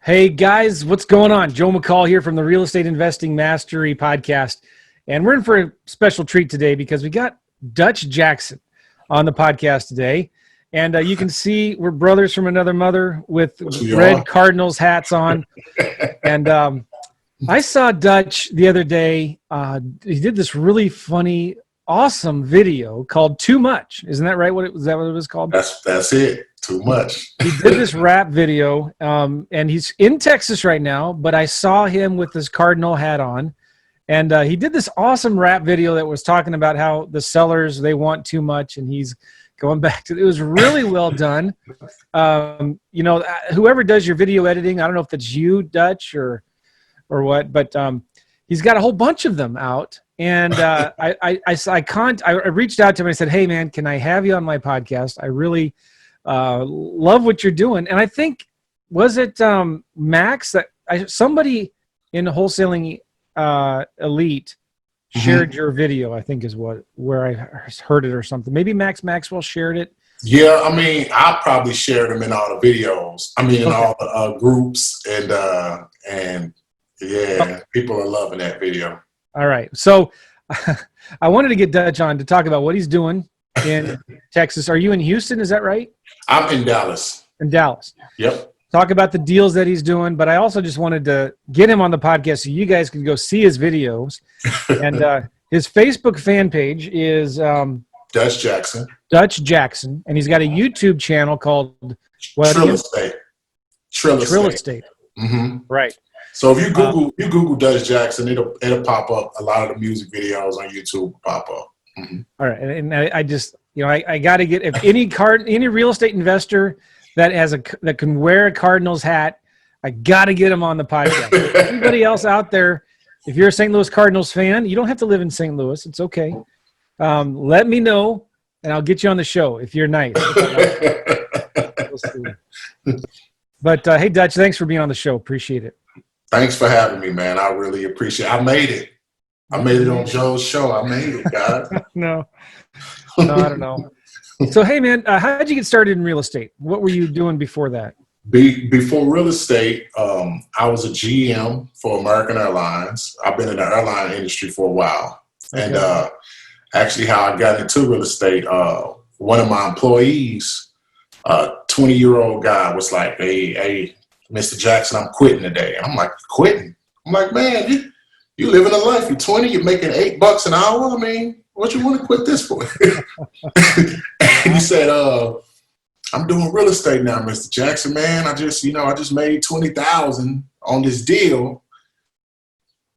Hey guys, what's going on? Joe McCall here from the Real Estate Investing Mastery podcast. And we're in for a special treat today because we got Dutch Jackson on the podcast today. And you can see we're brothers from another mother with red Cardinals hats on. And I saw Dutch the other day. He did this really funny, awesome video called Too Much. Isn't that right? Is that what it was called? That's it. Too much. He did this rap video, and he's in Texas right now, but I saw him with his Cardinal hat on. And he did this awesome rap video that was talking about how the sellers, they want too much, and he's going back to it. Was really well done. Whoever does your video editing, I don't know if it's you, Dutch, or what, but he's got a whole bunch of them out. And I reached out to him and I said, hey, man, can I have you on my podcast? I really love what you're doing. And I think, was it Max that somebody in Wholesaling Elite shared your video, I think is where I heard it or something. Maybe Max Maxwell shared it. Yeah, I mean, I probably shared them in all the videos. I mean, in all the groups, and yeah, people are loving that video. All right. So I wanted to get Dutch on to talk about what he's doing in Texas. Are you in Houston? Is that right? I'm in Dallas. In Dallas. Yep. Talk about the deals that he's doing, but I also just wanted to get him on the podcast so you guys can go see his videos. And his Facebook fan page is Dutch Jackson. Dutch Jackson, and he's got a YouTube channel called Trill Estate. Trill Estate. Mm-hmm. Right. So if you Google Dutch Jackson, it'll pop up. A lot of the music videos on YouTube will pop up. Mm-hmm. All right, and I just I got to get, if any real estate investor that can wear a Cardinals hat, I got to get him on the podcast. Anybody else out there, if you're a St. Louis Cardinals fan, you don't have to live in St. Louis. It's okay. Let me know, and I'll get you on the show if you're nice. But hey, Dutch, thanks for being on the show. Appreciate it. Thanks for having me, man. I really appreciate it. I made it. I made it on Joe's show. I made it, guys. No, I don't know. So, hey, man, how did you get started in real estate? What were you doing before that? Before real estate, I was a GM for American Airlines. I've been in the airline industry for a while. Okay. And actually how I got into real estate, one of my employees, a 20-year-old guy, was like, hey, Mr. Jackson, I'm quitting today. And I'm like, quitting? I'm like, man, you living a life. You're 20, you're making $8 an hour. I mean, what you want to quit this for? And he said, I'm doing real estate now, Mr. Jackson, man. I just made $20,000 on this deal.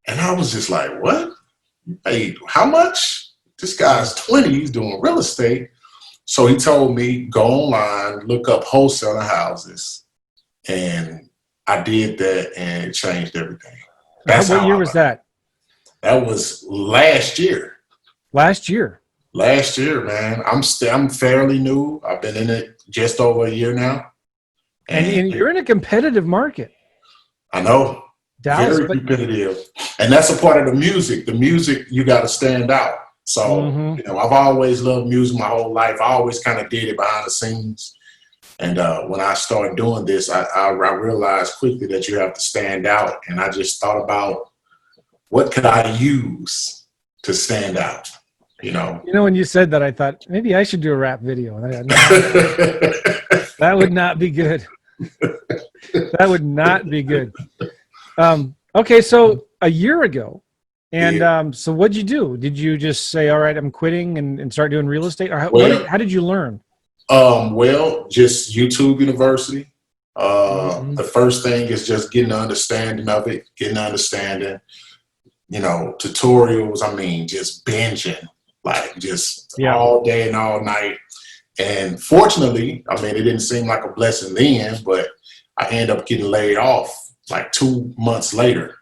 And I was just like, what? You paid how much? This guy's 20, he's doing real estate. So he told me, go online, look up wholesaling houses. And I did that, and it changed everything. What year was that? That was last year. Last year, man. I'm fairly new. I've been in it just over a year now. And you're in a competitive market. I know. Dallas, very competitive. And that's a part of the music. The music, you got to stand out. So, I've always loved music my whole life. I always kind of did it behind the scenes. And when I started doing this, I realized quickly that you have to stand out. And I just thought about, what could I use to stand out? When you said that, I thought maybe I should do a rap video. That would not be good. That would not be good. Okay, so a year ago, and so what'd you do? Did you just say, all right, I'm quitting and start doing real estate? Or how did you learn? Well, just YouTube University. The first thing is just getting an understanding of it, tutorials. I mean, just binging, like just all day and all night. And fortunately, I mean, it didn't seem like a blessing then, but I ended up getting laid off like 2 months later.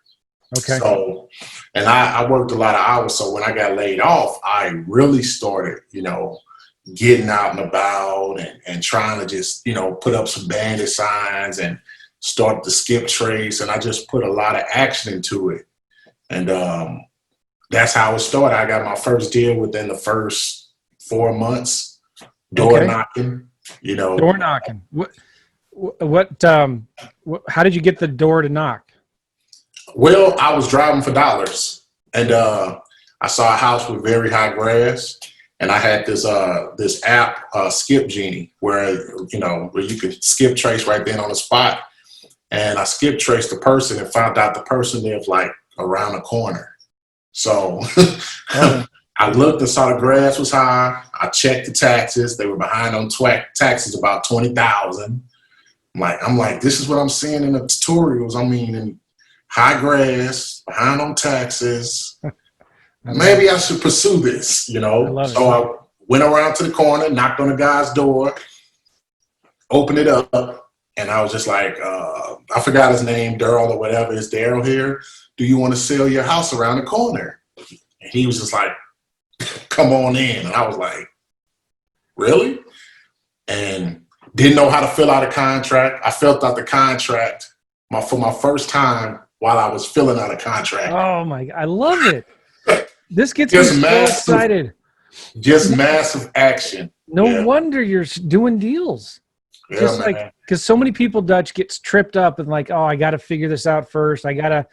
Okay. So, and I worked a lot of hours. So when I got laid off, I really started, getting out and about and trying to just, put up some bandit signs and start to skip trace. And I just put a lot of action into it. And that's how it started. I got my first deal within the first 4 months, door knocking. Door knocking. How did you get the door to knock? Well, I was driving for dollars, and I saw a house with very high grass, and I had this app, Skip Genie, where where you could skip trace right then on the spot. And I skip traced the person and found out the person lived like around the corner. So I looked and saw the grass was high. I checked the taxes; they were behind on taxes about $20,000. I'm like, this is what I'm seeing in the tutorials. I mean, in high grass, behind on taxes. Maybe I should pursue this, So I went around to the corner, knocked on the guy's door, opened it up, and I was just like, I forgot his name, Daryl or whatever. Is Daryl here? Do you want to sell your house around the corner? And he was just like, come on in. And I was like, really? And didn't know how to fill out a contract. I filled out the contract for my first time while I was filling out a contract. Oh my God, I love it. This gets me so excited. Just massive action. No wonder you're doing deals. Yeah, just like, because so many people, Dutch, gets tripped up and like, oh, I got to figure this out first. I gotta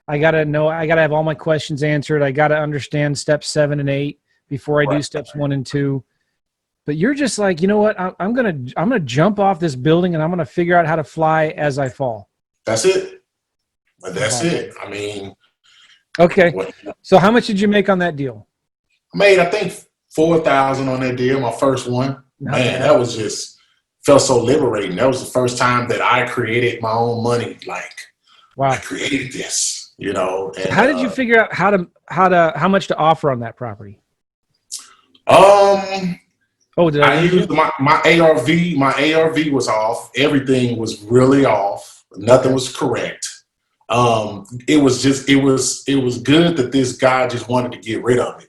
have all my questions answered. I got to understand steps 7 and 8 before I do steps 1 and 2. But you're just like, you know what? I'm gonna jump off this building and I'm gonna figure out how to fly as I fall. That's it. But that's it. I mean, okay. So how much did you make on that deal? I made, I think, $4,000 on that deal. My first one. Man, that was just felt so liberating. That was the first time that I created my own money. Like, wow, I created this. And, so how did you figure out how much to offer on that property? Did I used my ARV? My ARV was off. Everything was really off. Nothing was correct. It was good that this guy just wanted to get rid of it.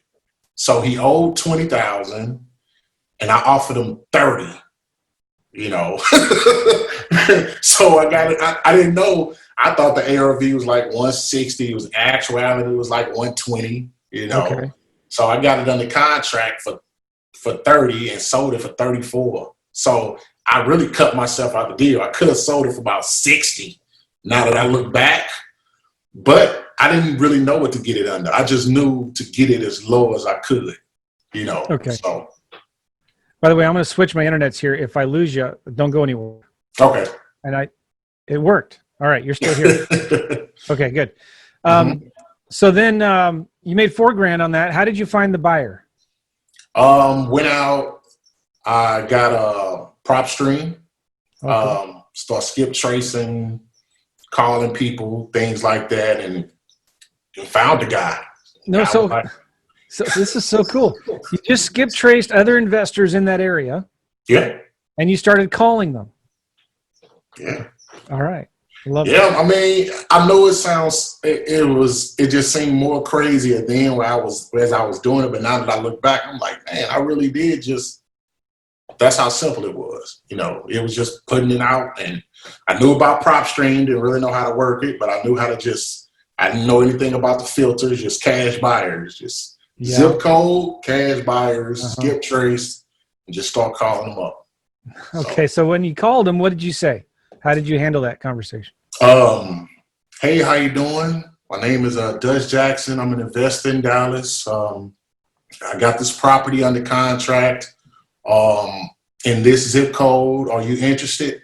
So he owed $20,000, and I offered him $30. So I got it. I didn't know. I thought the ARV was like 160. It was actuality. It was like 120. Okay. So I got it under contract for 30 and sold it for 34. So I really cut myself out the deal. I could have sold it for about 60 now that I look back, but I didn't really know what to get it under. I just knew to get it as low as I could, Okay. So, by the way, I'm going to switch my internets here. If I lose you, don't go anywhere. Okay. And it worked. All right. You're still here. Okay, good. So then you made $4,000 on that. How did you find the buyer? Went out, I got a prop stream, start skip tracing, calling people, things like that, and found the guy. So this is so cool. You just skip traced other investors in that area. Yeah. And you started calling them. Yeah. All right. Love it. I mean, I know it sounds, it just seemed more crazier then as I was doing it. But now that I look back, I'm like, man, I really did that's how simple it was. It was just putting it out, and I knew about prop stream, didn't really know how to work it, but I knew how to I didn't know anything about the filters, just cash buyers, zip code, cash buyers, skip trace, and just start calling them up. Okay. So when you called them, what did you say? How did you handle that conversation? Hey, how you doing? My name is Dutch Jackson. I'm an investor in Dallas. I got this property under contract in this zip code. Are you interested?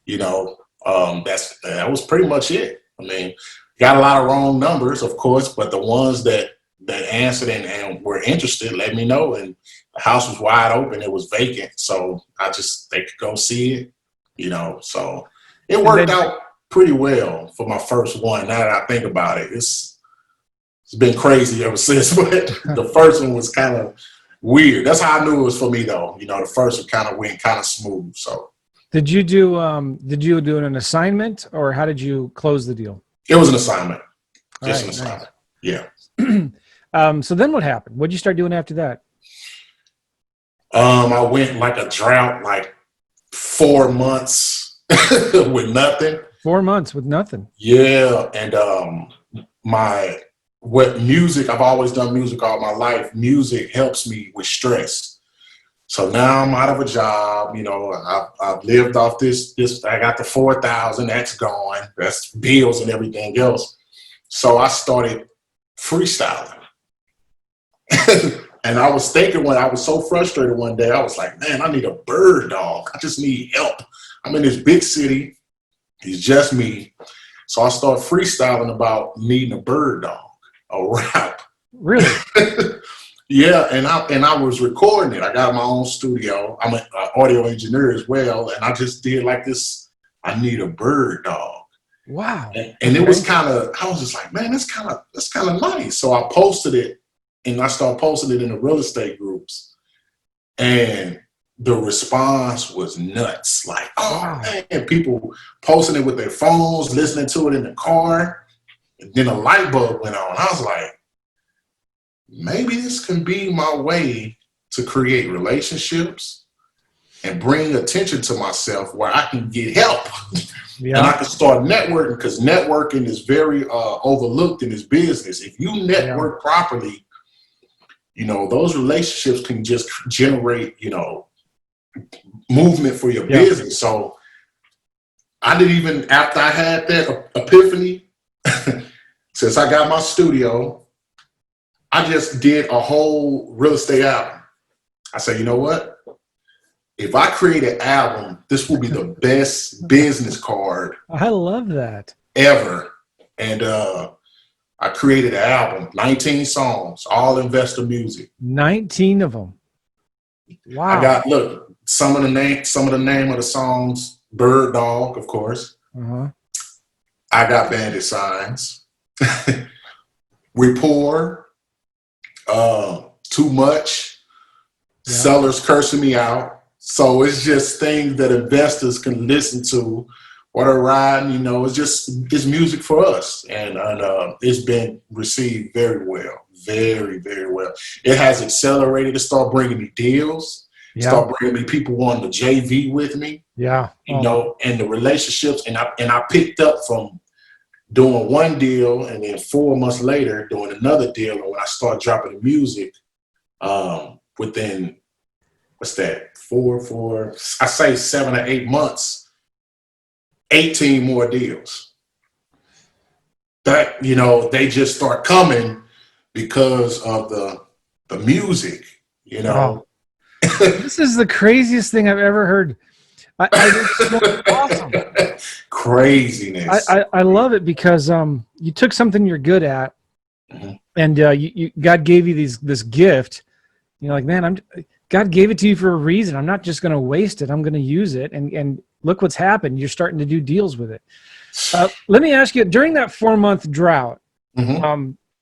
That was pretty much it. I mean, got a lot of wrong numbers, of course, but the ones that answered and were interested let me know. And the house was wide open. It was vacant. So they could go see it. So it worked out pretty well for my first one. Now that I think about it, it's been crazy ever since, but the first one was kind of weird. That's how I knew it was for me, though. The first one kind of went kind of smooth. So did you do an assignment, or how did you close the deal? It was an assignment. Just an assignment. Nice. Yeah. So then what happened? What did you start doing after that? I went like a drought, like 4 months with nothing. 4 months with nothing. Yeah. And music, I've always done music all my life. Music helps me with stress. So now I'm out of a job. You know, I've lived off this. I got the 4,000. That's gone. That's bills and everything else. So I started freestyling. And I was thinking, when I was so frustrated one day, I was like, man, I need a bird dog. I just need help. I'm in this big city. It's just me. So I started freestyling about needing a bird dog, a rap. Really? Yeah, and I was recording it. I got my own studio. I'm an audio engineer as well, and I just did like this. I need a bird dog. Wow. And it was kind of. I was just like, man, that's kind of nice. So I posted it, and I started posting it in the real estate groups, and the response was nuts. Like, oh man, people posting it with their phones, listening to it in the car, and then a light bulb went on. I was like, maybe this can be my way to create relationships and bring attention to myself where I can get help. Yeah. And I can start networking, because networking is very overlooked in this business. If you network properly, you know, those relationships can just generate, you know, movement for your business. So I didn't even, after I had that epiphany, since I got my studio, I just did a whole real estate album. I said, you know what? If I create an album, this will be the best business card. I love that. Ever. And I created an album, 19 songs, all investor music. 19 of them. Wow. I got, look, some of the name of the songs, Bird Dog, of course. Uh-huh. I got Bandit Signs. Rapport. Too much. Sellers cursing me out. So it's just things that investors can listen to while they're riding. You know, it's music for us, and it's been received very well, very, very well. It has accelerated to start bringing me deals, start bringing me people wanting to JV with me. Yeah, you know, and the relationships, and I picked up from doing one deal, and then 4 months later doing another deal. And when I start dropping the music, within, what's that, I say 7 or 8 months, 18 more deals. That, you know, they just start coming because of the music, you know. Wow. This is the craziest thing I've ever heard. It's awesome. Craziness. I love it because you took something you're good at, and you God gave you this gift. You're like, man, God gave it to you for a reason. I'm not just going to waste it. I'm going to use it. And look what's happened. You're starting to do deals with it. Let me ask you, during that 4-month drought,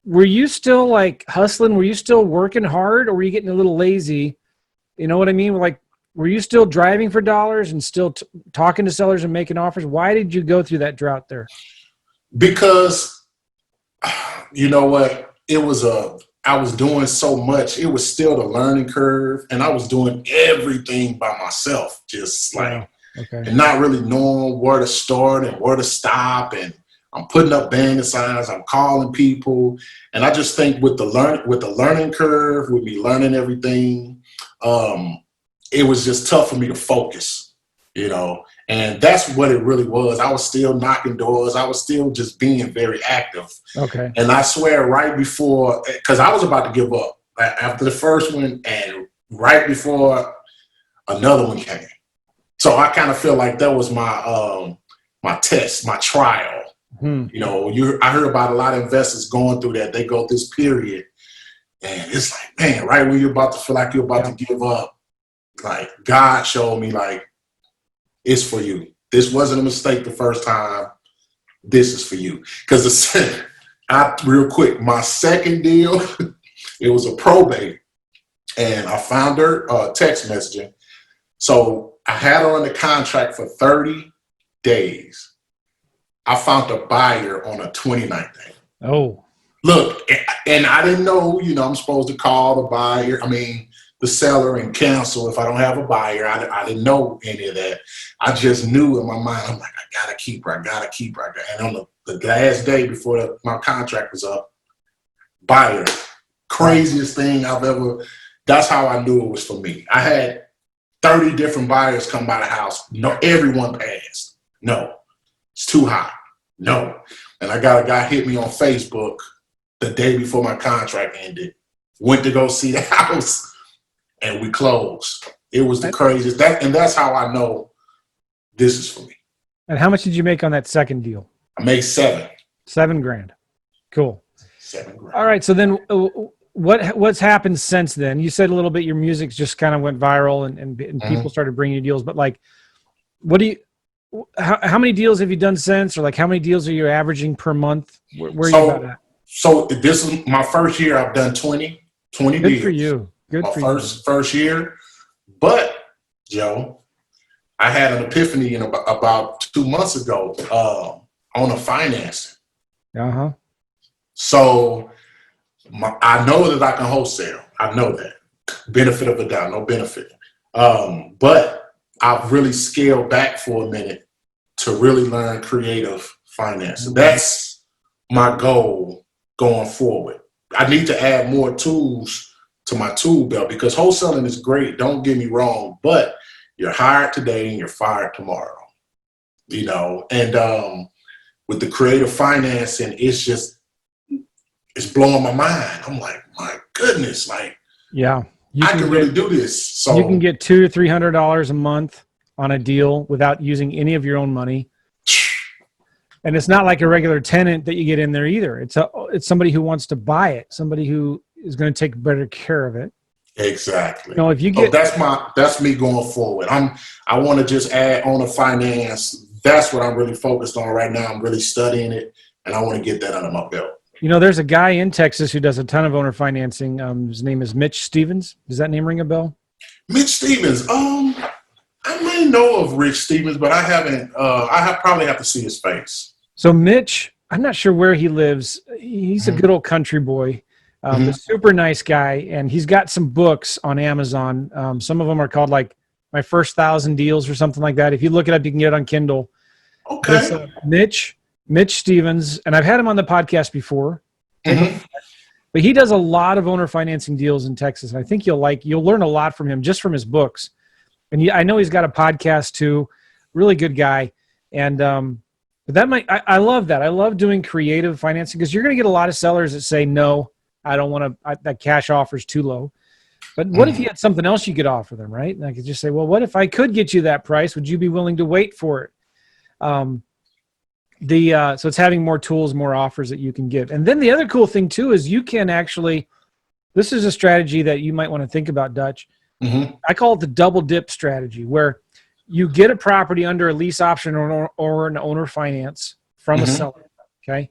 were you still like hustling? Were you still working hard, or were you getting a little lazy? You know what I mean? Like, were you still driving for dollars and still talking to sellers and making offers? Why did you go through that drought there? Because, you know what, I was doing so much. It was still the learning curve, and I was doing everything by myself, just like, and not really knowing where to start and where to stop. And I'm putting up bandit signs, I'm calling people. And I just think with the learning curve, with me learning everything, it was just tough for me to focus, you know, and that's what it really was. I was still knocking doors. I was still just being very active. Okay. And I swear, right before, because I was about to give up after the first one, and right before another one came. So I kind of feel like that was my my test, my trial. You know, I heard about a lot of investors going through that. They go this period, and it's like, man, right when you're about to feel like you're about to give up, like God showed me, like, it's for you. This wasn't a mistake the first time. This is for you. Because real quick, my second deal, it was a probate, and I found her text messaging. So I had her on the contract for 30 days. I found a buyer on a 29th day. Oh. Look, and I didn't know, you know, I'm supposed to call the buyer. I mean, the seller, and cancel if I don't have a buyer. I didn't know any of that. I just knew in my mind, I'm like, I gotta keep her. And on the last day before my contract was up, buyer, craziest thing I've ever that's how I knew it was for me. I had 30 different buyers come by the house. No, everyone passed. No, it's too high. No. And I got a guy hit me on Facebook the day before my contract ended. Went to go see the house, and we closed. It was the craziest. And that's how I know this is for me. And how much did you make on that second deal? I made $7,000. Cool. $7,000. All right. So then what's happened since then? You said a little bit, your music just kind of went viral and people started bringing you deals, but like, how many deals have you done since? Or like, how many deals are you averaging per month? Where are you at? So this is my first year. I've done 20 deals. Good for you. Good for you. First year. But Joe, I had an epiphany in about 2 months ago on a financing. Uh-huh. So I know that I can wholesale. I know that. Benefit of the doubt, no benefit. But I've really scaled back for a minute to really learn creative finance. That's my goal going forward. I need to add more tools to my tool belt because wholesaling is great. Don't get me wrong, but you're hired today and you're fired tomorrow. You know, and with the creative financing, it's blowing my mind. I'm like, my goodness, like, yeah, I can really do this. So you can get $200 or $300 a month on a deal without using any of your own money. And it's not like a regular tenant that you get in there either. It's somebody who wants to buy it, somebody who is going to take better care of it. Exactly. You know, if you get that's me going forward. I want to just add owner finance. That's what I'm really focused on right now. I'm really studying it, and I want to get that under my belt. You know, there's a guy in Texas who does a ton of owner financing. His name is Mitch Stevens. Does that name ring a bell? Mitch Stevens. I may know of Rich Stevens, but I haven't. Probably have to see his face. So Mitch, I'm not sure where he lives. He's a good old country boy, a super nice guy, and he's got some books on Amazon. Some of them are called like My First 1,000 Deals or something like that. If you look it up, you can get it on Kindle. Okay. Mitch Stevens, and I've had him on the podcast before, but he does a lot of owner financing deals in Texas. And I think you'll learn a lot from him just from his books. And I know he's got a podcast too. Really good guy. And but I love that. I love doing creative financing because you're going to get a lot of sellers that say, no, I don't want to, that cash offer is too low. But what if you had something else you could offer them, right? And I could just say, well, what if I could get you that price? Would you be willing to wait for it? So it's having more tools, more offers that you can give. And then the other cool thing too is you can actually, this is a strategy that you might want to think about, Dutch. I call it the double dip strategy, where you get a property under a lease option or an owner finance from a seller. Okay.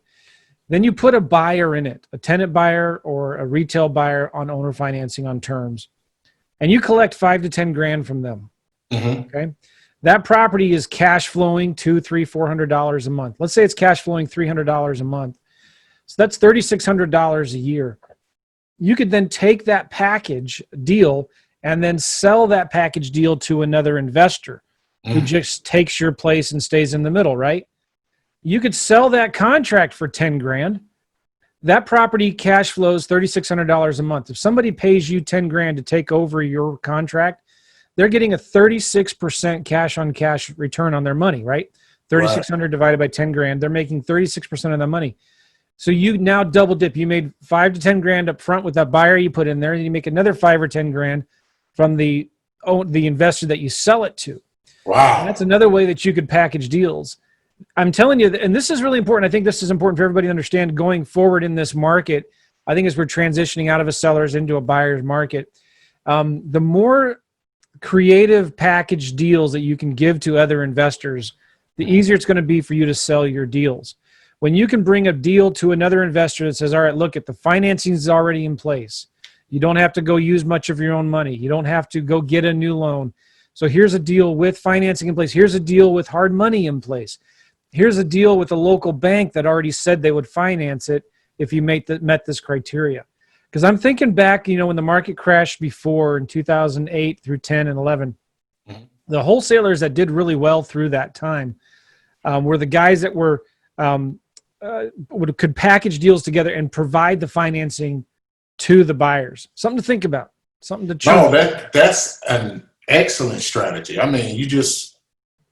Then you put a buyer in it, a tenant buyer or a retail buyer on owner financing on terms, and you collect $5 to $10,000 from them. Okay. That property is cash flowing $200, $300, $400 a month. Let's say it's cash flowing $300 a month. So that's $3,600 a year. You could then take that package deal and then sell that package deal to another investor who just takes your place and stays in the middle, right? You could sell that contract for $10,000. That property cash flows $3,600 a month. If somebody pays you $10,000 to take over your contract, they're getting a 36% cash on cash return on their money, right? 3,600 divided by $10,000, they're making 36% of the money. So you now double dip. You made $5 to $10,000 up front with that buyer you put in there, and you make another $5 or $10,000 from the investor that you sell it to. Wow. And that's another way that you could package deals. I'm telling you, and this is really important. I think this is important for everybody to understand going forward in this market. I think as we're transitioning out of a seller's into a buyer's market, the more creative package deals that you can give to other investors, the easier it's going to be for you to sell your deals. When you can bring a deal to another investor that says, all right, look, the financing is already in place. You don't have to go use much of your own money. You don't have to go get a new loan. So here's a deal with financing in place. Here's a deal with hard money in place. Here's a deal with a local bank that already said they would finance it if you met this criteria. Because I'm thinking back, when the market crashed before in 2008 through 10 and 11, the wholesalers that did really well through that time were the guys that were could package deals together and provide the financing to the buyers. Something to think about. Something to No, chew. that's an excellent strategy. I mean, you just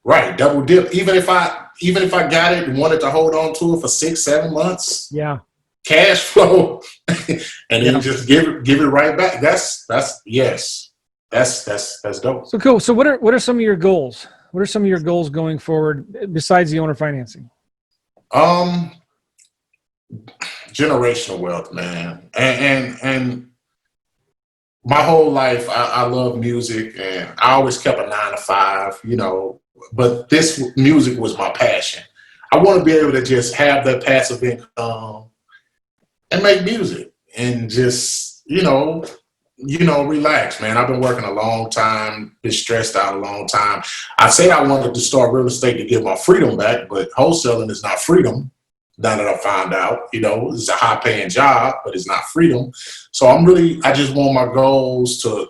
double dip. Even if I got it and wanted to hold on to it for 6-7 months, Yeah. cash flow, and Yeah. then just give it right back. That's dope. So cool. So what are some of your goals? What are some of your goals going forward besides the owner financing? Generational wealth, man, and my whole life I love music, and I always kept a 9 to 5, but this music was my passion. I want to be able to just have that passive income and make music and just, relax, man. I've been working a long time, been stressed out a long time. I said I wanted to start real estate to get my freedom back, but wholesaling is not freedom. Now that I found out, it's a high paying job, but it's not freedom. So I just want my goals to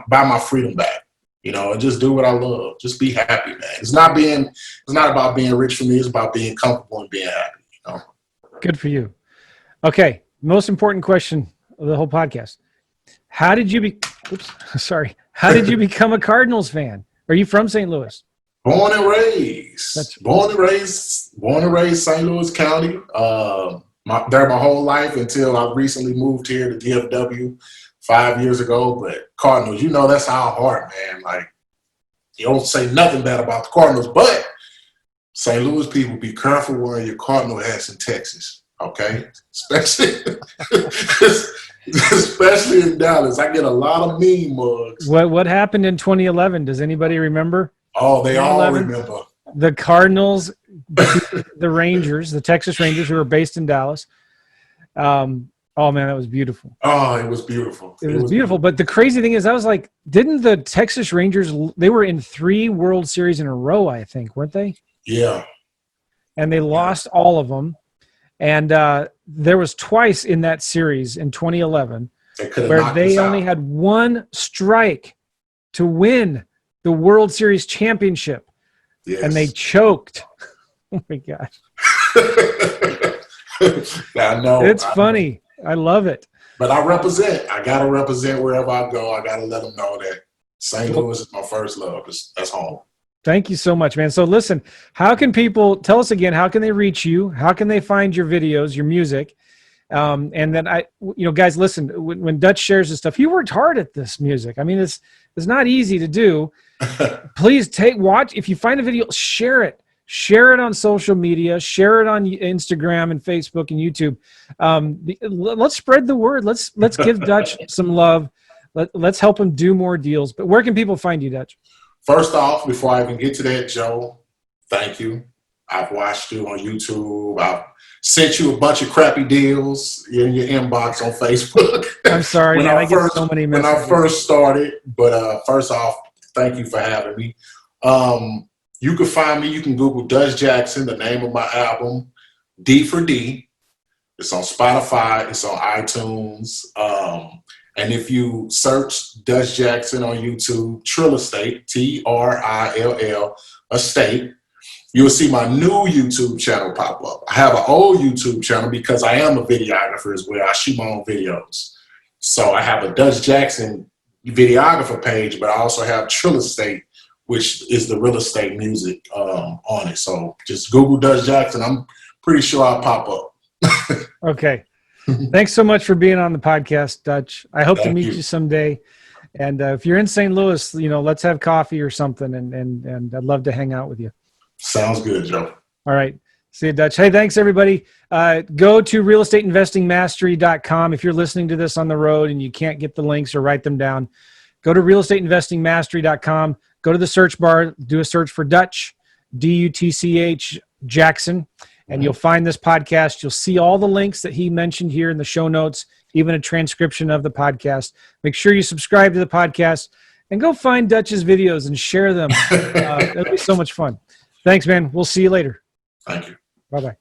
buy my freedom back, and just do what I love. Just be happy, man. It's not about being rich for me. It's about being comfortable and being happy, Good for you. Okay. Most important question of the whole podcast. How did you become a Cardinals fan? Are you from St. Louis? Born and raised. Born and raised St. Louis County. There my whole life until I recently moved here to DFW 5 years ago. But Cardinals, that's our heart, man. Like, you don't say nothing bad about the Cardinals, but St. Louis people, be careful wearing your Cardinal hats in Texas, okay? Especially in Dallas. I get a lot of meme mugs. What happened in 2011? Does anybody remember? Oh, they all remember. The Cardinals, the Rangers, the Texas Rangers, who were based in Dallas. Oh man, that was beautiful. Oh, it was beautiful. It was beautiful. But the crazy thing is, I was like, didn't the Texas Rangers? They were in 3 World Series in a row, I think, weren't they? Yeah. And they lost all of them. And there was twice in that series in 2011 where they only had 1 strike to win the World Series championship. Yes. And they choked. Oh my gosh. I know. It's funny. I love it. But I represent. I got to represent wherever I go. I got to let them know that St. Louis is my first love. That's home. Thank you so much, man. So listen, how can people, tell us again, how can they reach you? How can they find your videos, your music? And then guys, listen, when Dutch shares this stuff, he worked hard at this music. I mean, it's not easy to do. Please watch. If you find a video, share it on social media, share it on Instagram and Facebook and YouTube. Let's spread the word. Let's give Dutch some love. Let's help him do more deals. But where can people find you, Dutch? First off, before I even get to that, Joe, thank you. I've watched you on YouTube. I've sent you a bunch of crappy deals in your inbox on Facebook. I'm sorry, man. I get so many messages. When I first started. But first off, thank you for having me. You can find me. You can Google Dutch Jackson, the name of my album, D for D. It's on Spotify. It's on iTunes. And if you search Dutch Jackson on YouTube, Trill Estate, TRILL Estate, you'll see my new YouTube channel pop up. I have an old YouTube channel because I am a videographer as well. I shoot my own videos. So I have a Dutch Jackson videographer page, but I also have Trill Estate, which is the real estate music on it. So just Google Dutch Jackson. I'm pretty sure I'll pop up. Okay. Thanks so much for being on the podcast, Dutch. I hope to meet you someday. And if you're in St. Louis, let's have coffee or something. And I'd love to hang out with you. Sounds good, Joe. All right. See you, Dutch. Hey, thanks, everybody. Go to realestateinvestingmastery.com. If you're listening to this on the road and you can't get the links or write them down, go to realestateinvestingmastery.com. Go to the search bar, do a search for Dutch, D-U-T-C-H, Jackson, and you'll find this podcast. You'll see all the links that he mentioned here in the show notes, even a transcription of the podcast. Make sure you subscribe to the podcast and go find Dutch's videos and share them. It'll be so much fun. Thanks, man. We'll see you later. Thank you. Bye-bye.